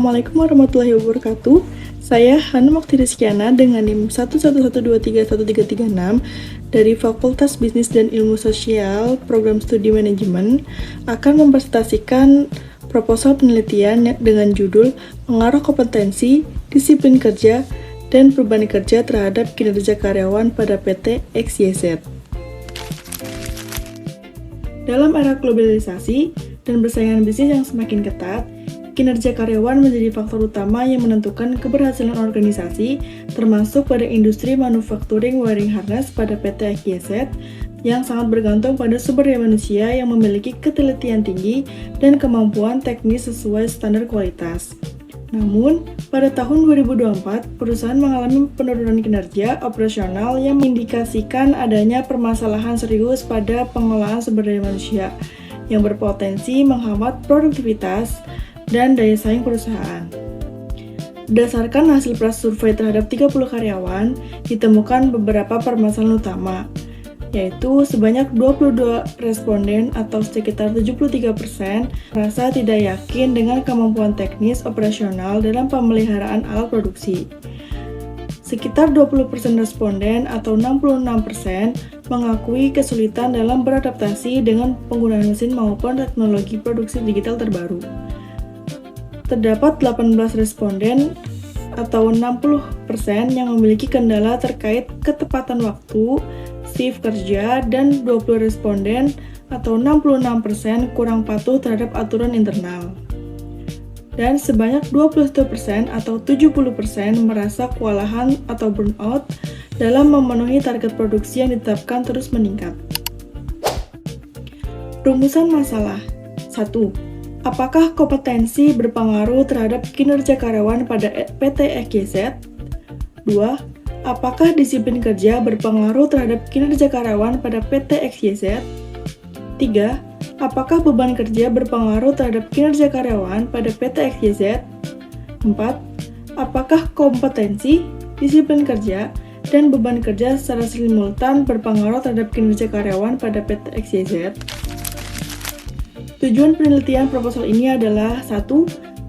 Assalamualaikum warahmatullahi wabarakatuh. Saya Hanum Rizkiana dengan NIM 111231336 dari Fakultas Bisnis dan Ilmu Sosial Program Studi Manajemen akan mempresentasikan proposal penelitian dengan judul Pengaruh Kompetensi, Disiplin Kerja, dan Perubahan Kerja terhadap Kinerja Karyawan pada PT XYZ. Dalam era globalisasi dan persaingan bisnis yang semakin ketat, kinerja karyawan menjadi faktor utama yang menentukan keberhasilan organisasi, termasuk pada industri manufacturing wiring harness pada PT XYZ, yang sangat bergantung pada sumber daya manusia yang memiliki ketelitian tinggi dan kemampuan teknis sesuai standar kualitas. Namun, pada tahun 2024, perusahaan mengalami penurunan kinerja operasional yang mengindikasikan adanya permasalahan serius pada pengolahan sumber daya manusia yang berpotensi menghambat produktivitas dan daya saing perusahaan. Berdasarkan hasil prasurvei terhadap 30 karyawan, ditemukan beberapa permasalahan utama, yaitu sebanyak 22 responden atau sekitar 73% merasa tidak yakin dengan kemampuan teknis operasional dalam pemeliharaan alat produksi. Sekitar 20% responden atau 66% mengakui kesulitan dalam beradaptasi dengan penggunaan mesin maupun teknologi produksi digital terbaru. Terdapat 18 responden atau 60% yang memiliki kendala terkait ketepatan waktu, shift kerja, dan 20 responden atau 66% kurang patuh terhadap aturan internal. Dan sebanyak 21% atau 70% merasa kewalahan atau burnout dalam memenuhi target produksi yang ditetapkan terus meningkat. Rumusan masalah. 1. Apakah kompetensi berpengaruh terhadap kinerja karyawan pada PT XYZ? 2. Apakah disiplin kerja berpengaruh terhadap kinerja karyawan pada PT XYZ? 3. Apakah beban kerja berpengaruh terhadap kinerja karyawan pada PT XYZ? 4. Apakah kompetensi, disiplin kerja, dan beban kerja secara simultan berpengaruh terhadap kinerja karyawan pada PT XYZ? Tujuan penelitian proposal ini adalah 1.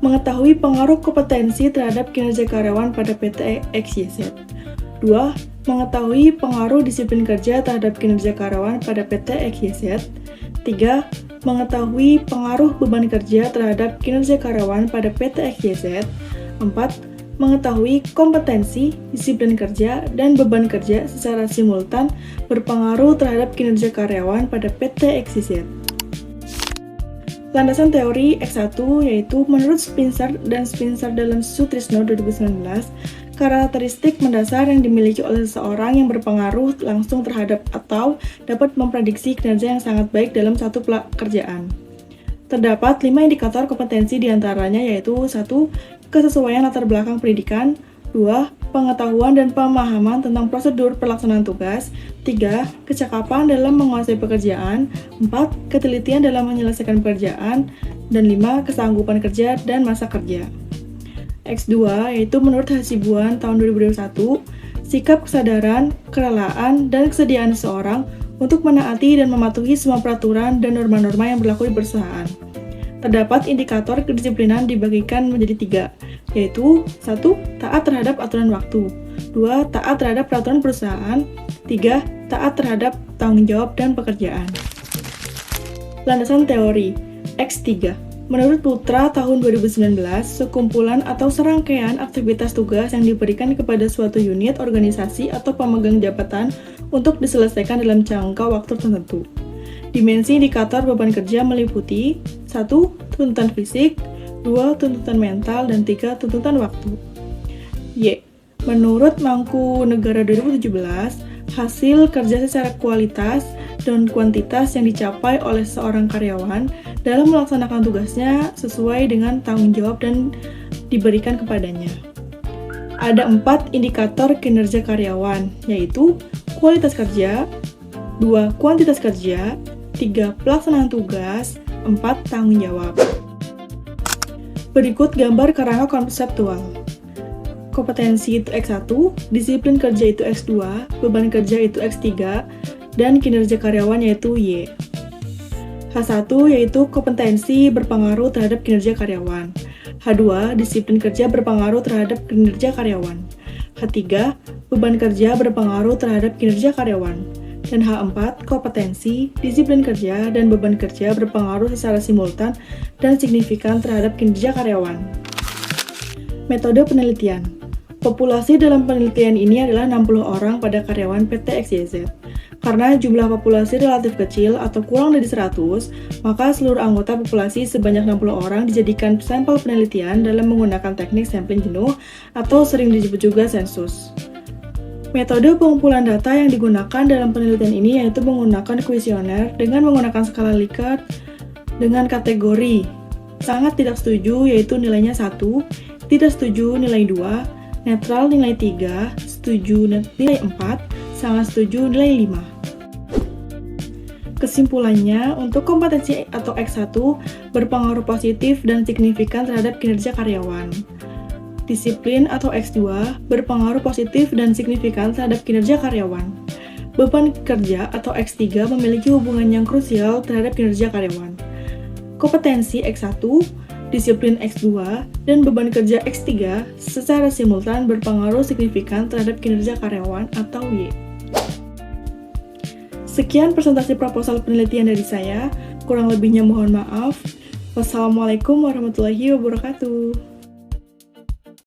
Mengetahui pengaruh kompetensi terhadap kinerja karyawan pada PT XYZ. 2. Mengetahui pengaruh disiplin kerja terhadap kinerja karyawan pada PT XYZ. 3. Mengetahui pengaruh beban kerja terhadap kinerja karyawan pada PT XYZ. 4. Mengetahui kompetensi, disiplin kerja, dan beban kerja secara simultan berpengaruh terhadap kinerja karyawan pada PT XYZ. Landasan teori X1 yaitu menurut Spencer dan Spencer dalam Sutrisno 2019, karakteristik mendasar yang dimiliki oleh seseorang yang berpengaruh langsung terhadap atau dapat memprediksi kinerja yang sangat baik dalam satu pekerjaan. Terdapat 5 indikator kompetensi diantaranya yaitu 1. Kesesuaian latar belakang pendidikan, 2. Pengetahuan dan pemahaman tentang prosedur pelaksanaan tugas, 3. Kecakapan dalam menguasai pekerjaan, 4. Ketelitian dalam menyelesaikan pekerjaan, dan 5. Kesanggupan kerja dan masa kerja. X2 yaitu menurut Hasibuan tahun 2021, sikap kesadaran, kerelaan, dan kesediaan seseorang untuk menaati dan mematuhi semua peraturan dan norma-norma yang berlaku di perusahaan. Terdapat indikator kedisiplinan dibagikan menjadi 3, yaitu 1. Taat terhadap aturan waktu, 2. Taat terhadap peraturan perusahaan, 3. Taat terhadap tanggung jawab dan pekerjaan. Landasan teori X3. Menurut Putra tahun 2019, sekumpulan atau serangkaian aktivitas tugas yang diberikan kepada suatu unit organisasi atau pemegang jabatan untuk diselesaikan dalam jangka waktu tertentu. Dimensi indikator beban kerja meliputi 1. Tuntutan fisik, 2. Tuntutan mental, dan 3. Tuntutan waktu. Y. Menurut Mangkunegara 2017, hasil kerja secara kualitas dan kuantitas yang dicapai oleh seorang karyawan dalam melaksanakan tugasnya sesuai dengan tanggung jawab dan diberikan kepadanya. Ada 4 indikator kinerja karyawan, yaitu kualitas kerja, 2. Kuantitas kerja, 3. Pelaksanaan tugas, 4. Tanggung jawab. Berikut gambar kerangka konseptual. Kompetensi itu X1, disiplin kerja itu X2, beban kerja itu X3, dan kinerja karyawan yaitu Y. H1 yaitu kompetensi berpengaruh terhadap kinerja karyawan. H2, disiplin kerja berpengaruh terhadap kinerja karyawan. H3, beban kerja berpengaruh terhadap kinerja karyawan. Dan H4, kompetensi, disiplin kerja, dan beban kerja berpengaruh secara simultan dan signifikan terhadap kinerja karyawan. Metode penelitian. Populasi dalam penelitian ini adalah 60 orang pada karyawan PT XYZ. Karena jumlah populasi relatif kecil atau kurang dari 100, maka seluruh anggota populasi sebanyak 60 orang dijadikan sampel penelitian dalam menggunakan teknik sampling jenuh atau sering disebut juga sensus. Metode pengumpulan data yang digunakan dalam penelitian ini yaitu menggunakan kuesioner dengan menggunakan skala Likert dengan kategori sangat tidak setuju yaitu nilainya 1, tidak setuju nilai 2, netral nilai 3, setuju nilai 4, sangat setuju nilai 5. Kesimpulannya, untuk kompetensi atau X1 berpengaruh positif dan signifikan terhadap kinerja karyawan. Disiplin atau X2 berpengaruh positif dan signifikan terhadap kinerja karyawan. Beban kerja atau X3 memiliki hubungan yang krusial terhadap kinerja karyawan. Kompetensi X1, disiplin X2, dan beban kerja X3 secara simultan berpengaruh signifikan terhadap kinerja karyawan atau Y. Sekian presentasi proposal penelitian dari saya, kurang lebihnya mohon maaf. Wassalamualaikum warahmatullahi wabarakatuh.